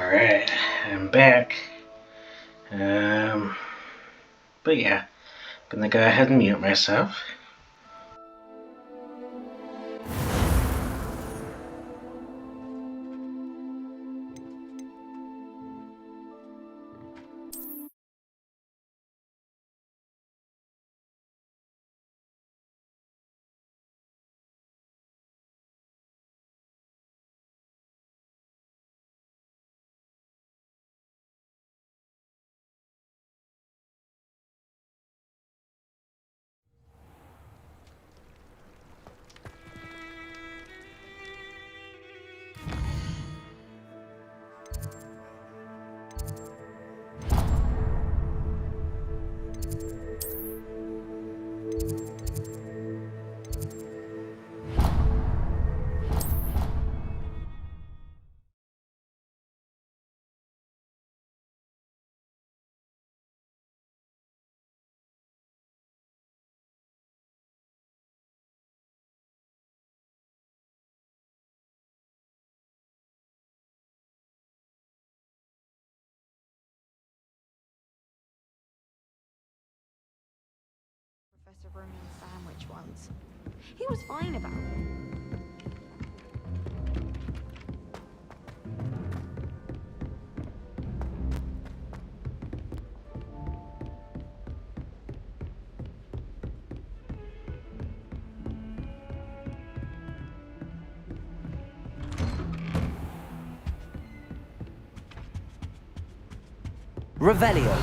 Alright, I'm back. But yeah, gonna go ahead and mute myself. Professor Roman sandwich once. He was fine about it. Revelio.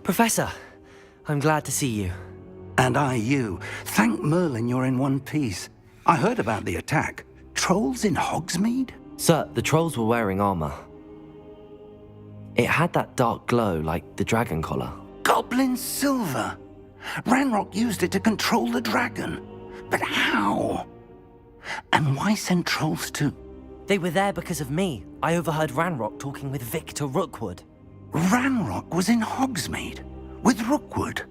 Professor, I'm glad to see you. And I you. Thank Merlin you're in one piece. I heard about the attack. Trolls in Hogsmeade? Sir, the trolls were wearing armor. It had that dark glow like the dragon collar. Goblin silver! Ranrock used it to control the dragon. But how? And why send trolls to... They were there because of me. I overheard Ranrock talking with Victor Rookwood. Ranrock was in Hogsmeade? With Rookwood?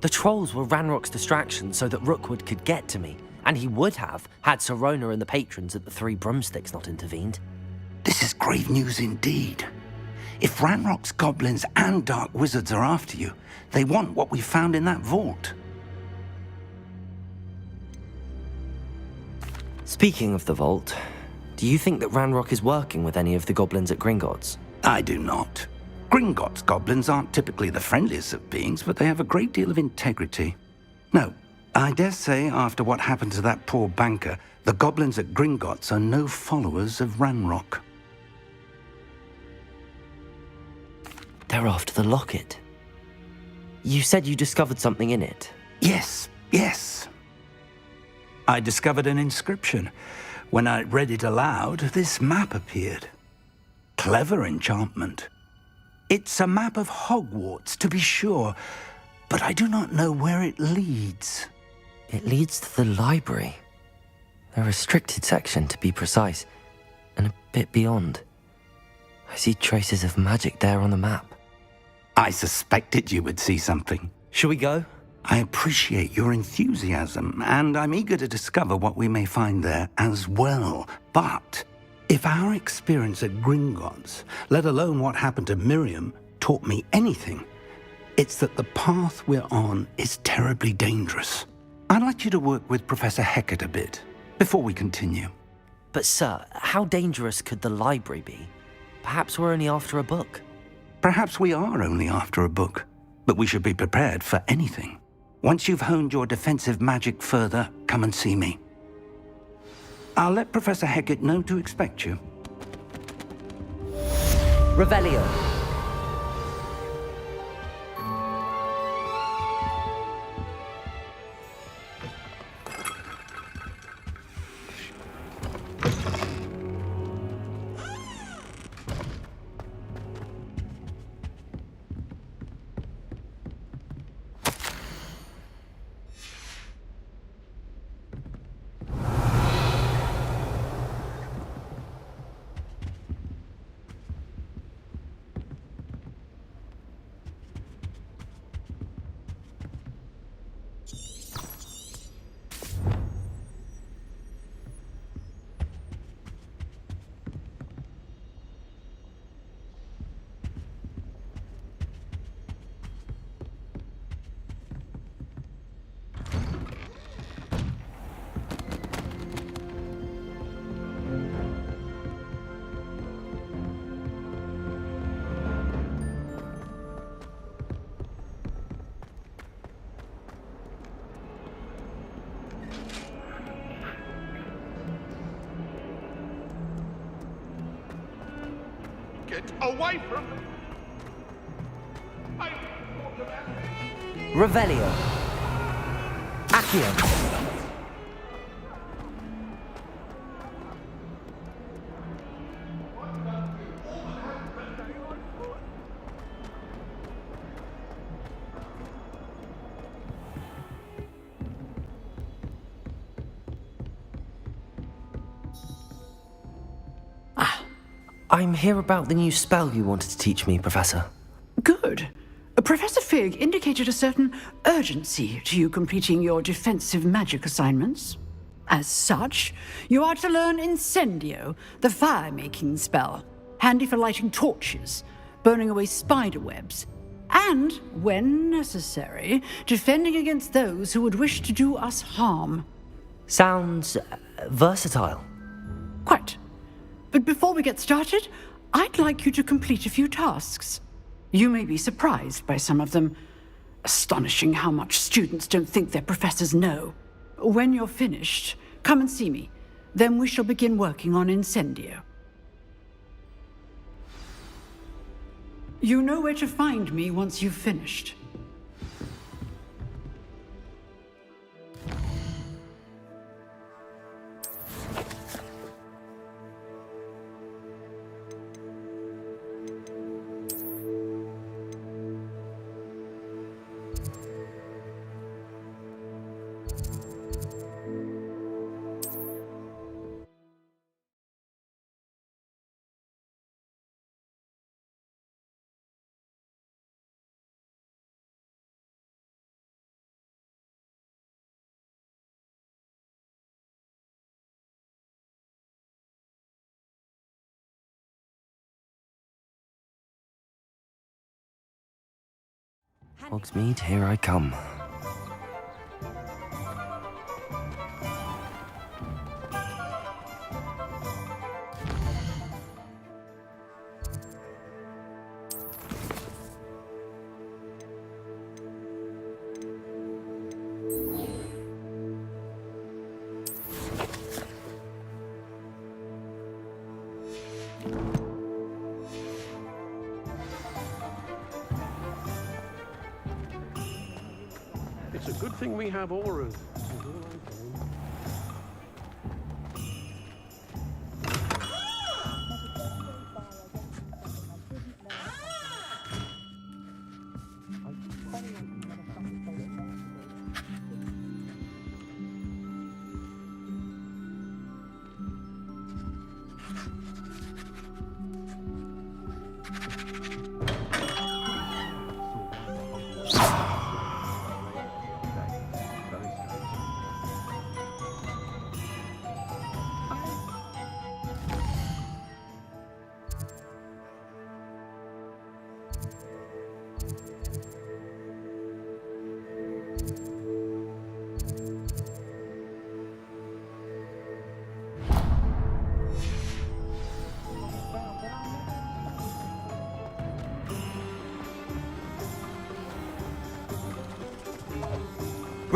The trolls were Ranrock's distraction so that Rookwood could get to me. And he would have, had Sirona and the patrons at the Three Broomsticks not intervened. This is grave news indeed. If Ranrock's goblins and dark wizards are after you, they want what we found in that vault. Speaking of the vault, do you think that Ranrock is working with any of the goblins at Gringotts? I do not. Gringotts goblins aren't typically the friendliest of beings, but they have a great deal of integrity. No, I dare say after what happened to that poor banker, the goblins at Gringotts are no followers of Ranrock. They're after the locket. You said you discovered something in it. Yes. I discovered an inscription. When I read it aloud, this map appeared. Clever enchantment. It's a map of Hogwarts, to be sure, but I do not know where it leads. It leads to the library. A restricted section, to be precise, and a bit beyond. I see traces of magic there on the map. I suspected you would see something. Shall we go? I appreciate your enthusiasm, and I'm eager to discover what we may find there as well. But if our experience at Gringotts, let alone what happened to Miriam, taught me anything, it's that the path we're on is terribly dangerous. I'd like you to work with Professor Hecat a bit before we continue. But sir, how dangerous could the library be? Perhaps we're only after a book. Perhaps we are only after a book, but we should be prepared for anything. Once you've honed your defensive magic further, come and see me. I'll let Professor Hecat know to expect you. Revelio. Get away from me! Revelio. Accio. I'm here about the new spell you wanted to teach me, Professor. Good. Professor Fig indicated a certain urgency to you completing your defensive magic assignments. As such, you are to learn Incendio, the fire-making spell, handy for lighting torches, burning away spider webs, and, when necessary, defending against those who would wish to do us harm. Sounds versatile. Quite. But before we get started, I'd like you to complete a few tasks. You may be surprised by some of them. Astonishing how much students don't think their professors know. When you're finished, come and see me. Then we shall begin working on Incendio. You know where to find me once you've finished. Hogsmeade, here I come. It's a good thing we have auras.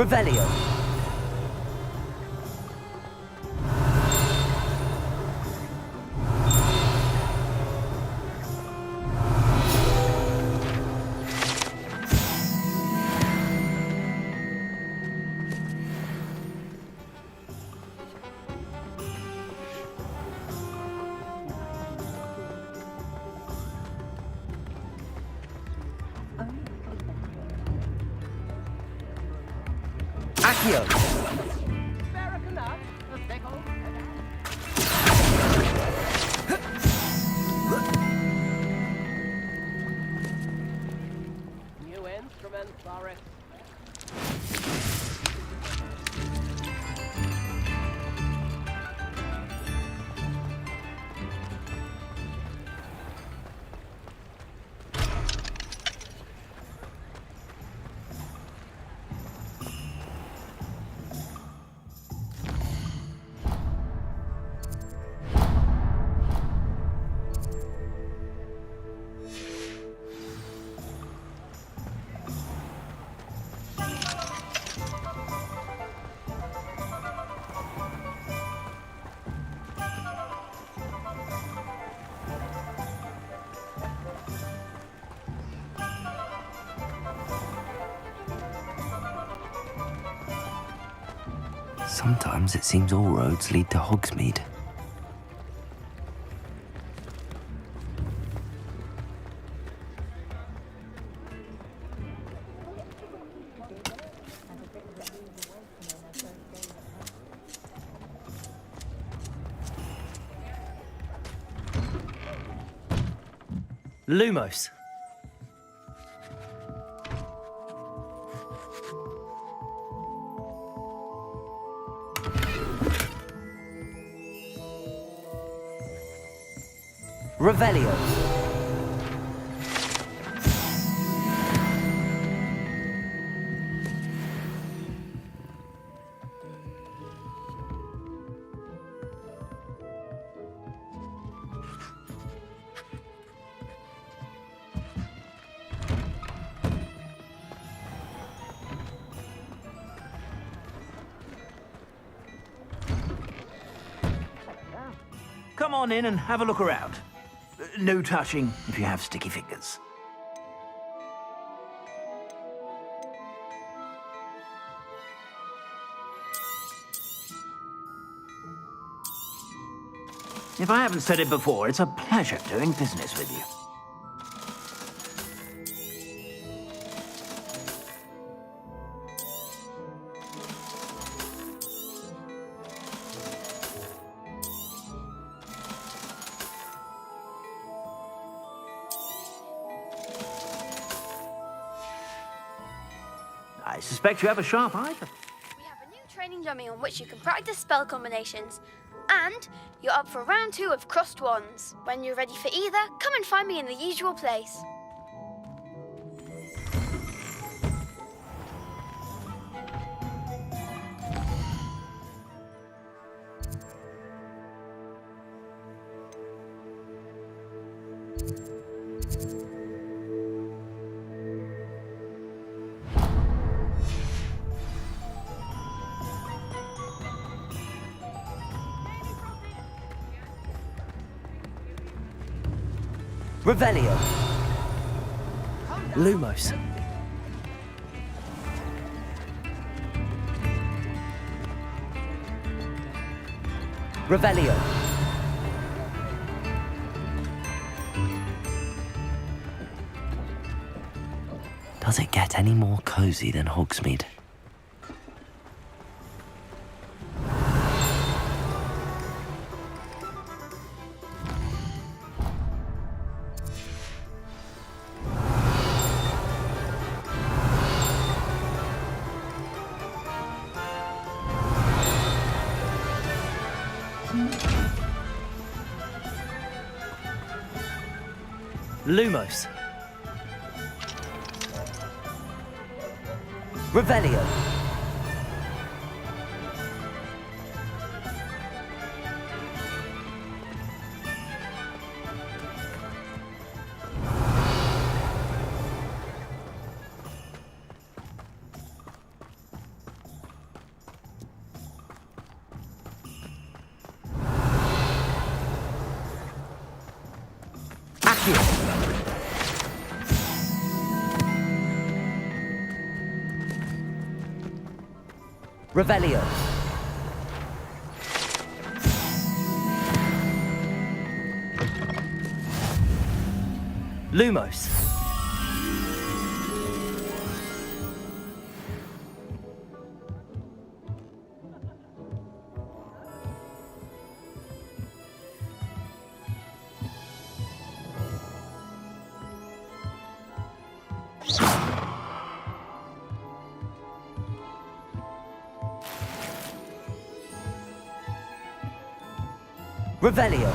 Revelio. Accio. New instruments are it. Sometimes it seems all roads lead to Hogsmeade. Lumos. Revelio. Come on in and have a look around. No touching if you have sticky fingers. If I haven't said it before, it's a pleasure doing business with you. I suspect you have a sharp eye for... We have a new training dummy on which you can practice spell combinations. And you're up for round 2 of Crossed Wands. When you're ready for either, come and find me in the usual place. Revelio. Lumos. Revelio. Does it get any more cozy than Hogsmeade? Lumos. Revelio. Accio. Revelio. Lumos. Revelio.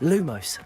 Lumos.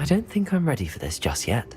don't think I'm ready for this just yet.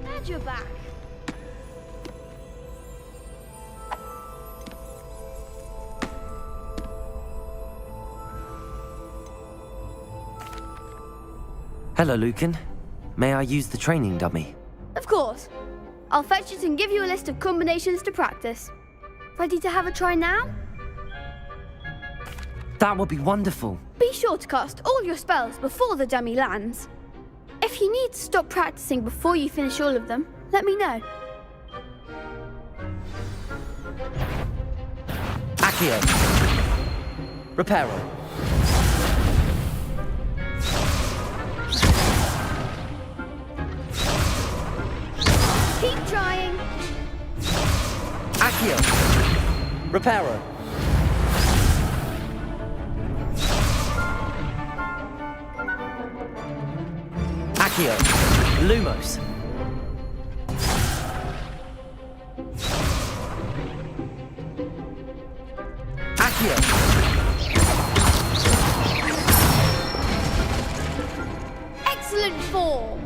Glad you're back. Hello, Lucan. May I use the training dummy? Of course. I'll fetch it and give you a list of combinations to practice. Ready to have a try now? That would be wonderful. Be sure to cast all your spells before the dummy lands. If you need to stop practicing before you finish all of them, let me know. Accio. Reparo. Keep trying. Accio. Reparo. Accio. Lumos. Accio. Excellent form.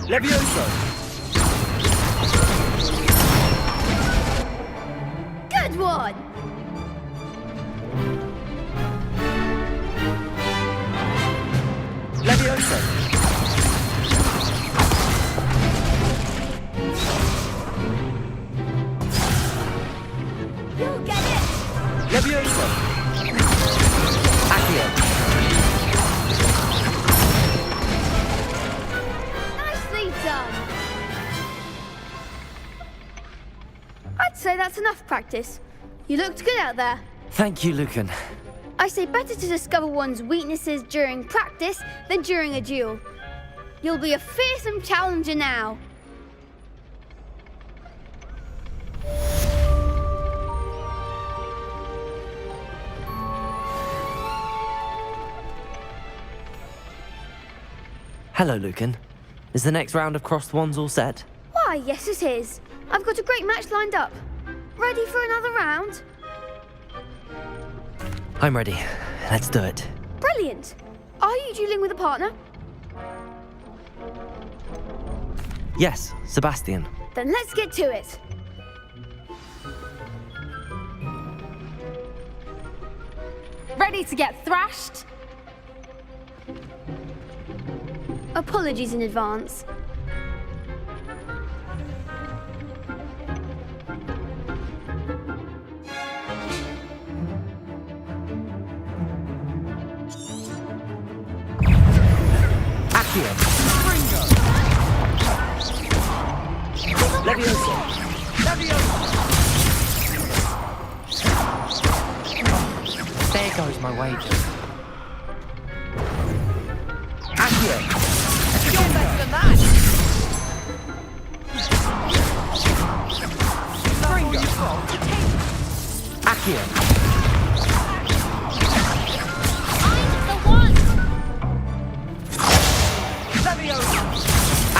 Levioso. Good one. Levioso. You'll get it. Levioso. Accio. Nicely done. I'd say that's enough practice. You looked good out there. Thank you, Lucan. I say better to discover one's weaknesses during practice than during a duel. You'll be a fearsome challenger now. Hello, Lucan. Is the next round of crossed wands all set? Why, yes it is. I've got a great match lined up. Ready for another round? I'm ready. Let's do it. Brilliant. Are you dueling with a partner? Yes, Sebastian. Then let's get to it. Ready to get thrashed? Apologies in advance. Accio. Levioso. There goes my wager. Accio. You're better than that! Fringo. Accio. I'm the one! Levioso.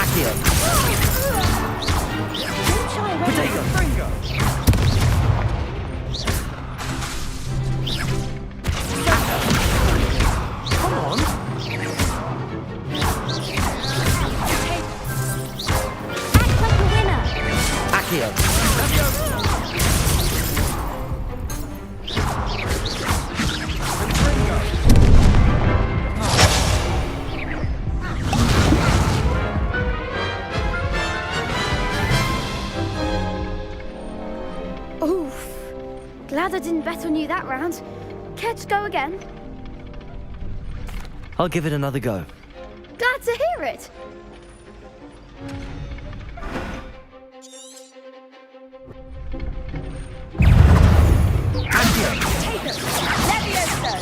Accio. Accio. Oof. Glad I didn't bet on you that round. Care to go again? I'll give it another go. Glad to hear it. Accio. Take them. Levioso.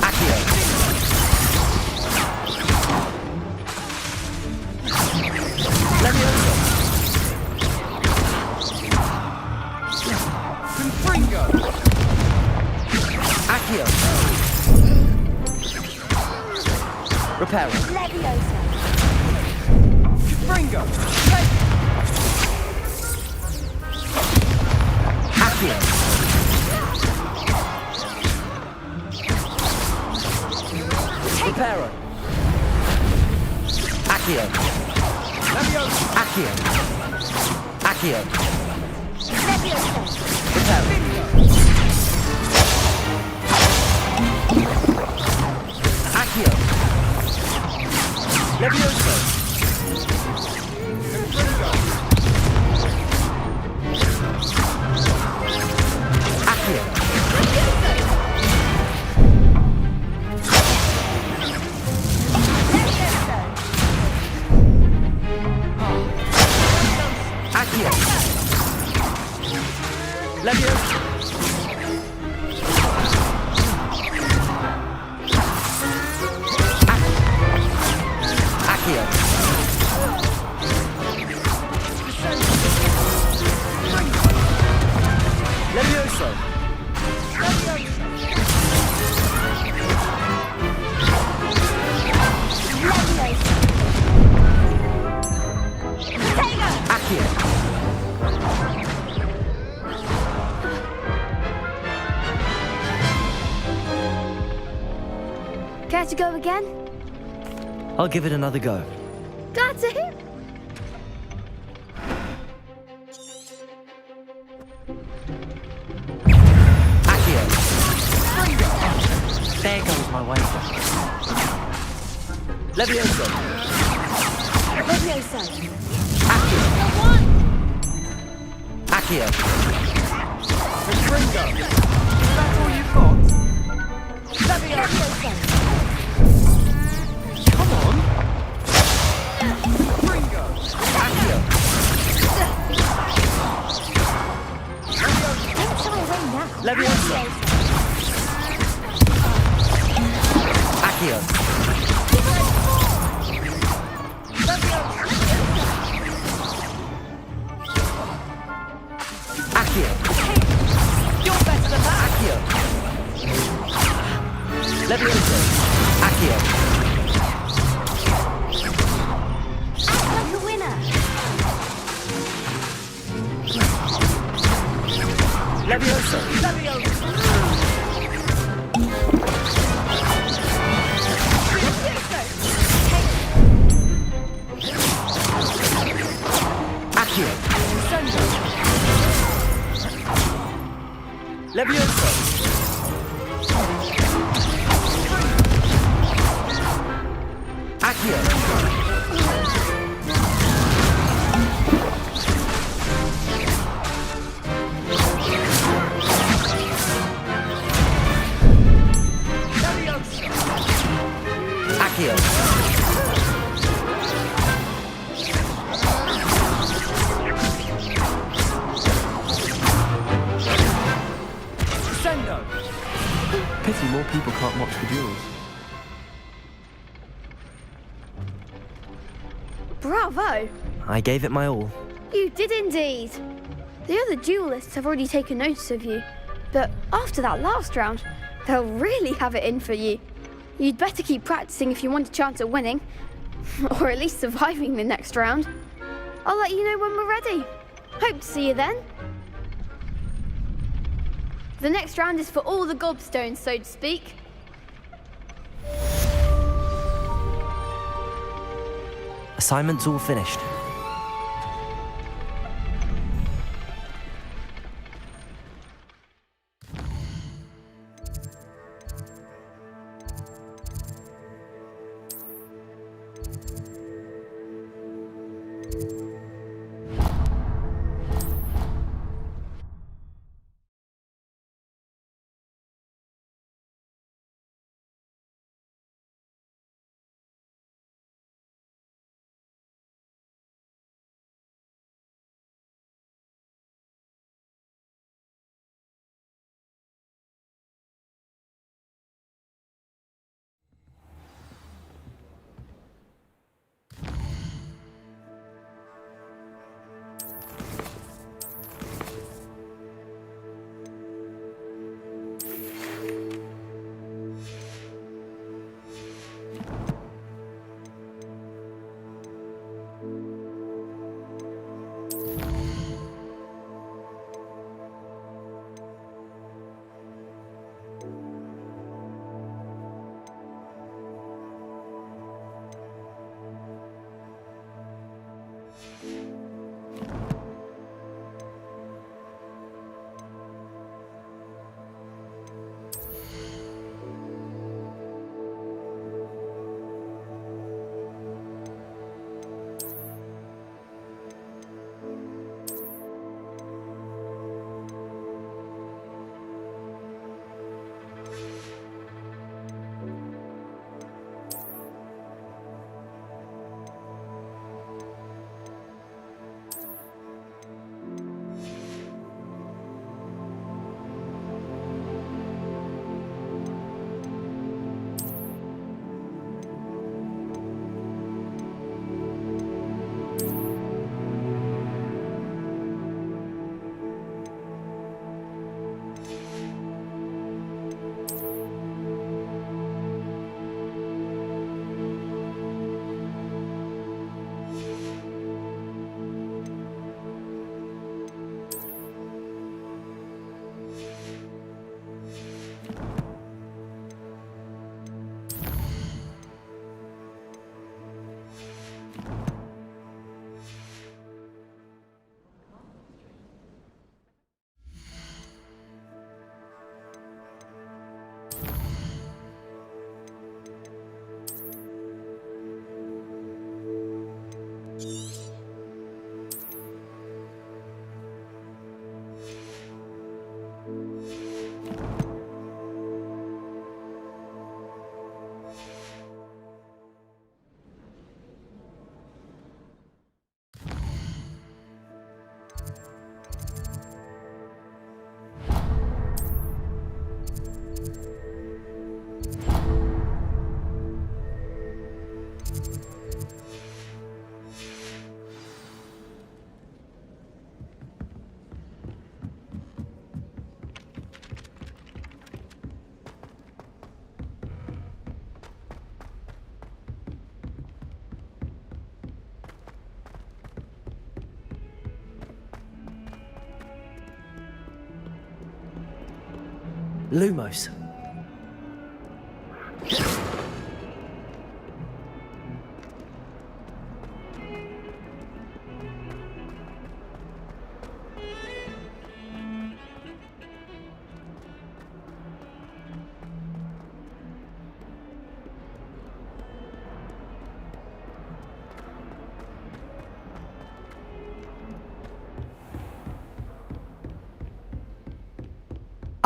Accio. Levioso. Confringo. Accio. Reparo. Levioso. Confringo. Accio. Reparo. Accio. Levioso. Accio. Accio. Levioso. Reparo. Accio. Levioso. Confringo. Accio. Accio. Levioso. Accio. Levioso. Accio. Care to go again? I'll give it another go. Glad to hear. Accio. There goes my wager. Levioso. Levioso. Accio. Accio. Confringo. Is that all you've got? Levioso. Come on. Confringo. Accio. Don't shy away now. Levioso. Accio. Accio. You're better than that. Accio. Levioso. Accio. Act like a winner. Levioso. Accio. Levioso. Accio. Accio. Sendo. Pity more people can't watch the duels. Bravo! I gave it my all. You did indeed. The other duelists have already taken notice of you, but after that last round, they'll really have it in for you. You'd better keep practicing if you want a chance at winning, or at least surviving the next round. I'll let you know when we're ready. Hope to see you then. The next round is for all the gobstones, so to speak. Assignment's all finished. Lumos.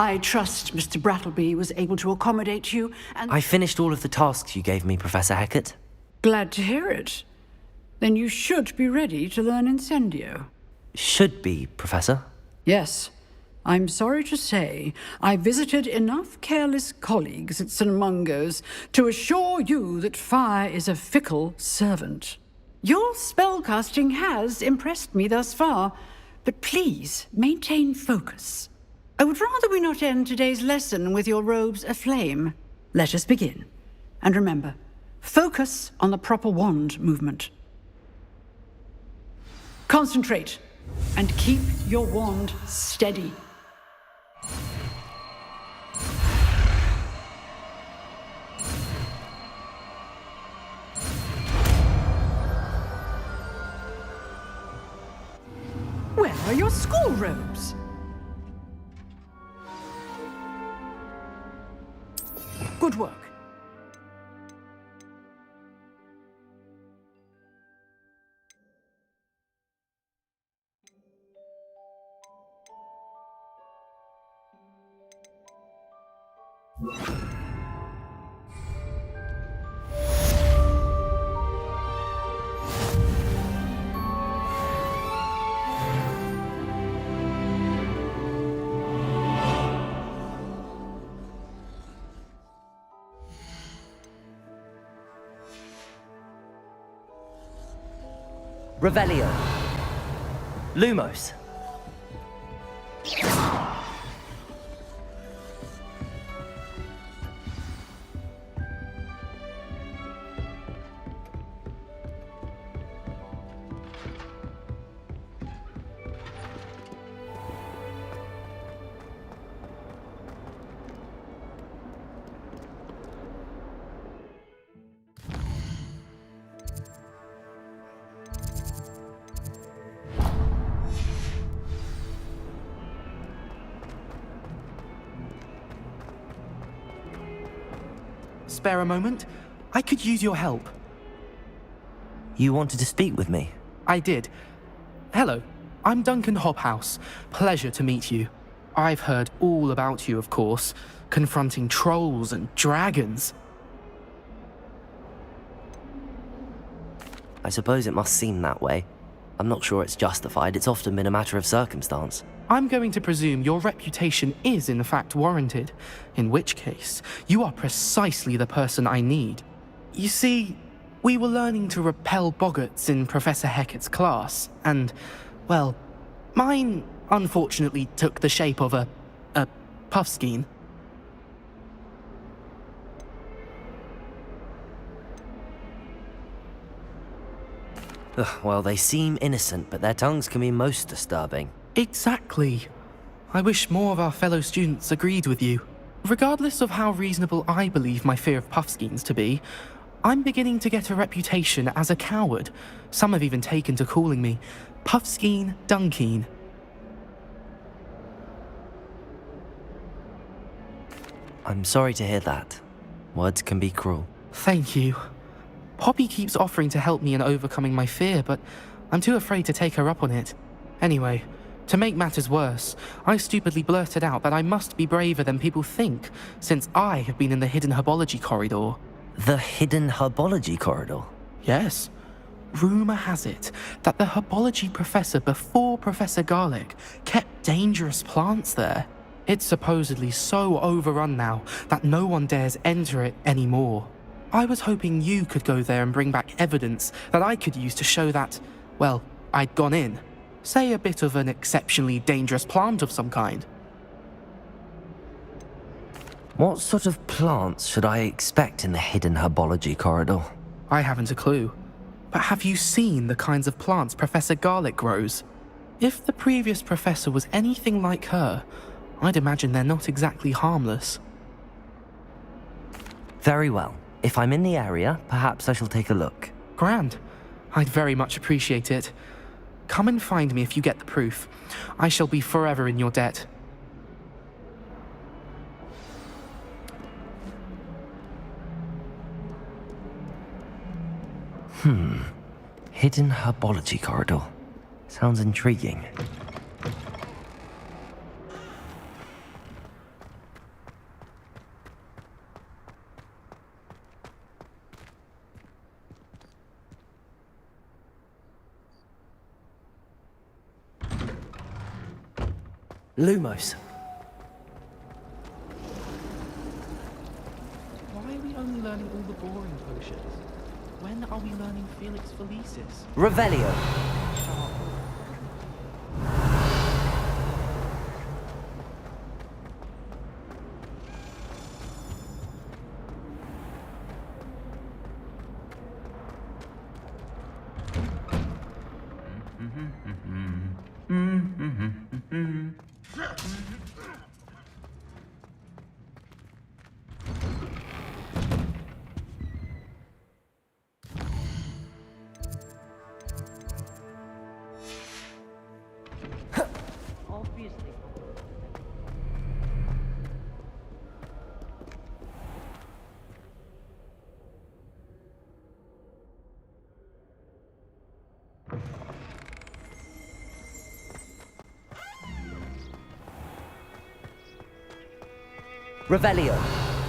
I trust Mr. Brattleby was able to accommodate you, and I finished all of the tasks you gave me, Professor Hecat. glad to hear it. Then you should be ready to learn Incendio. Should be, Professor. Yes. I'm sorry to say, I visited enough careless colleagues at St. Mungo's to assure you that fire is a fickle servant. Your spellcasting has impressed me thus far, but please maintain focus. I would rather we not end today's lesson with your robes aflame. Let us begin. And remember, focus on the proper wand movement. Concentrate, and keep your wand steady. Where are your school robes? Good work. Revelio. Lumos. Spare a moment? I could use your help. You wanted to speak with me? I did. Hello, I'm Duncan Hobhouse. Pleasure to meet you. I've heard all about you, of course, confronting trolls and dragons. I suppose it must seem that way. I'm not sure it's justified. It's often been a matter of circumstance. I'm going to presume your reputation is in fact warranted, in which case, you are precisely the person I need. You see, we were learning to repel boggarts in Professor Hecat's class, and, well, mine unfortunately took the shape of a puffskein. Well, they seem innocent, but their tongues can be most disturbing. Exactly. I wish more of our fellow students agreed with you. Regardless of how reasonable I believe my fear of puffskeins to be, I'm beginning to get a reputation as a coward. Some have even taken to calling me Puffskeen Dunkeen. I'm sorry to hear that. Words can be cruel. Thank you. Poppy keeps offering to help me in overcoming my fear, but I'm too afraid to take her up on it. Anyway, to make matters worse, I stupidly blurted out that I must be braver than people think, since I have been in the hidden herbology corridor. The hidden herbology corridor? Yes. Rumour has it that the herbology professor before Professor Garlic kept dangerous plants there. It's supposedly so overrun now that no one dares enter it anymore. I was hoping you could go there and bring back evidence that I could use to show that, well, I'd gone in. Say a bit of an exceptionally dangerous plant of some kind. What sort of plants should I expect in the hidden herbology corridor? I haven't a clue. But have you seen the kinds of plants Professor Garlic grows? If the previous professor was anything like her, I'd imagine they're not exactly harmless. Very well. If I'm in the area, perhaps I shall take a look. Grand. I'd very much appreciate it. Come and find me if you get the proof. I shall be forever in your debt. Hidden herbology corridor. Sounds intriguing. Lumos. Why are we only learning all the boring potions? When are we learning Felix Felicis? Revelio. Obviously. Revelio.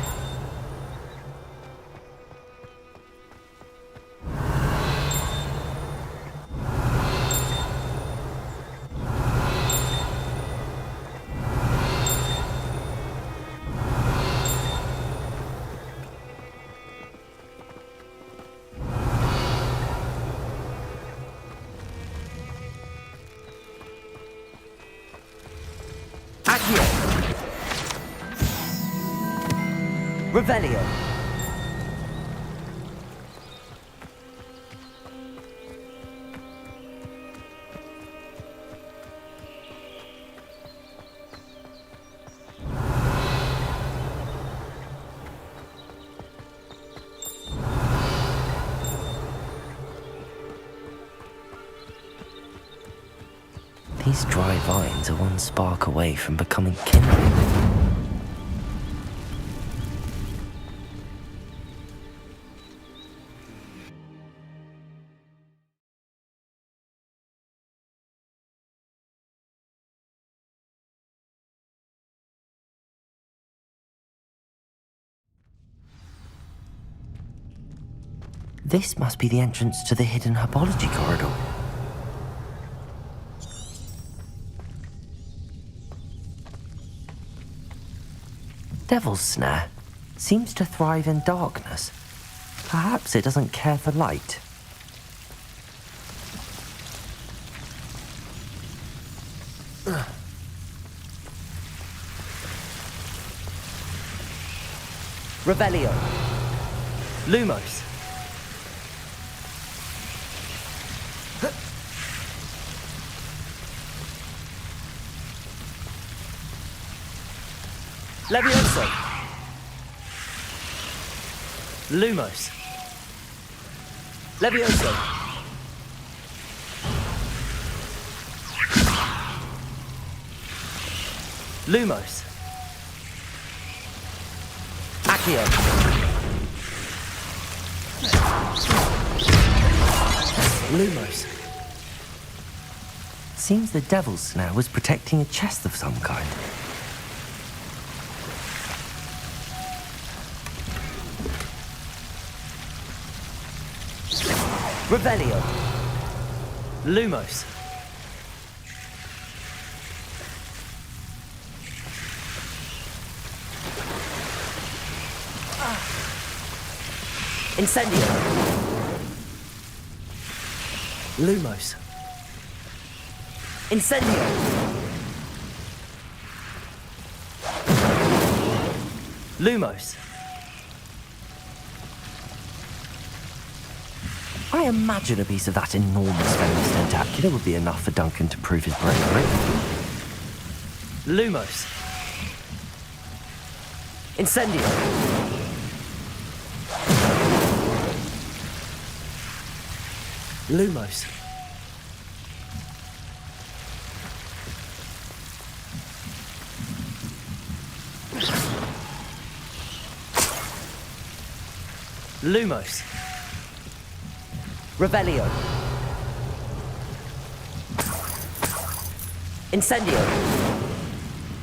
Revelio. These dry vines are one spark away from becoming kindling. This must be the entrance to the hidden herbology corridor. Devil's Snare seems to thrive in darkness. Perhaps it doesn't care for light. Revelio. Lumos. Levioso. Lumos. Levioso. Lumos. Accio. Lumos. Seems the Devil's Snare was protecting a chest of some kind. Revelio. Lumos. Incendio. Lumos. Incendio. Lumos. I imagine a piece of that enormous famous tentacular would be enough for Duncan to prove his bravery. Lumos. Incendio. Lumos. Lumos. Revelio. Incendio.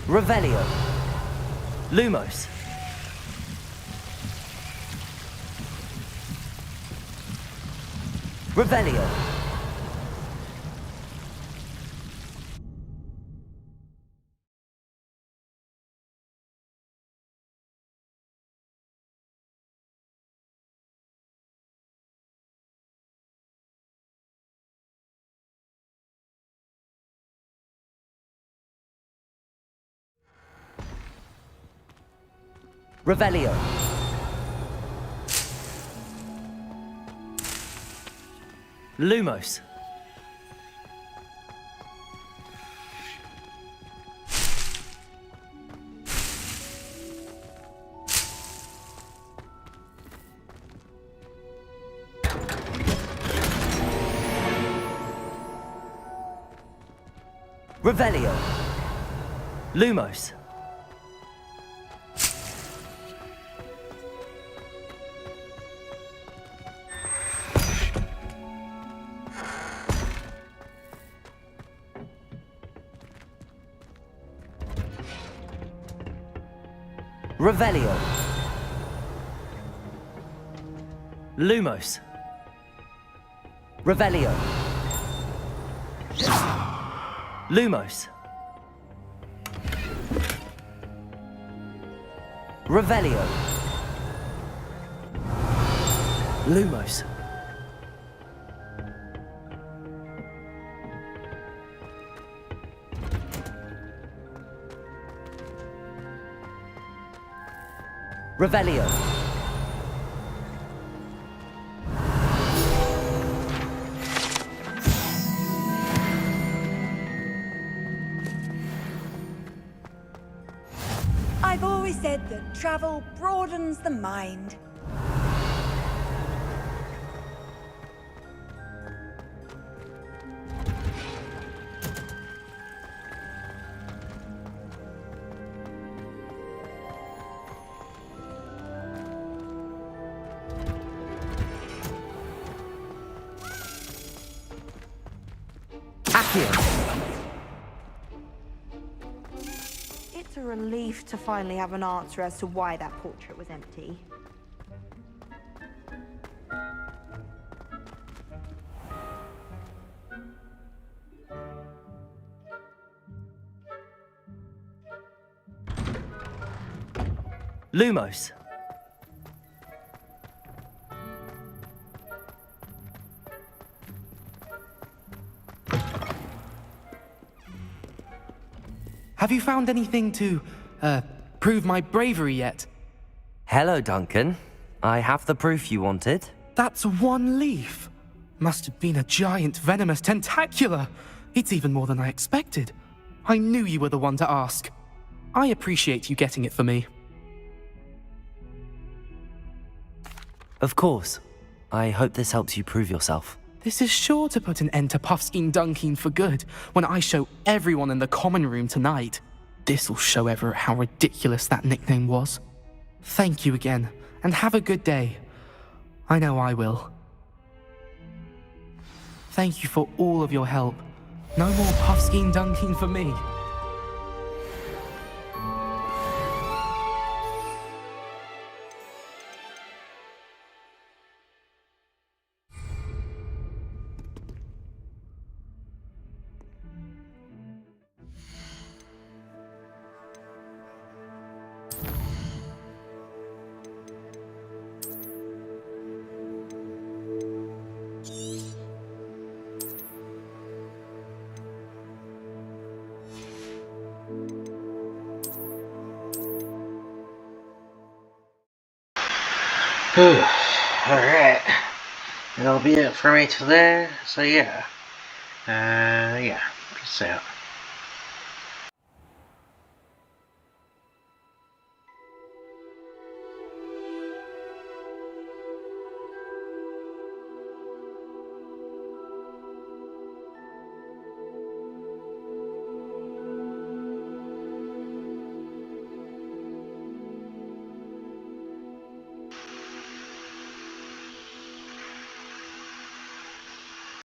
Revelio. Lumos. Revelio. Revelio. Lumos. Revelio. Lumos. Revelio. Lumos. Revelio. Lumos. Revelio. Lumos. Revelio. I've always said that travel broadens the mind. It's a relief to finally have an answer as to why that portrait was empty. Lumos. Have you found anything to, prove my bravery yet? Hello, Duncan. I have the proof you wanted. That's one leaf. Must have been a giant venomous tentacula. It's even more than I expected. I knew you were the one to ask. I appreciate you getting it for me. Of course. I hope this helps you prove yourself. This is sure to put an end to Puffskein Dunkeen for good when I show everyone in the common room tonight. This'll show Everett how ridiculous that nickname was. Thank you again, and have a good day. I know I will. Thank you for all of your help. No more Puffskein Dunkeen for me. Alright. That'll be it for me today. So yeah. Peace out.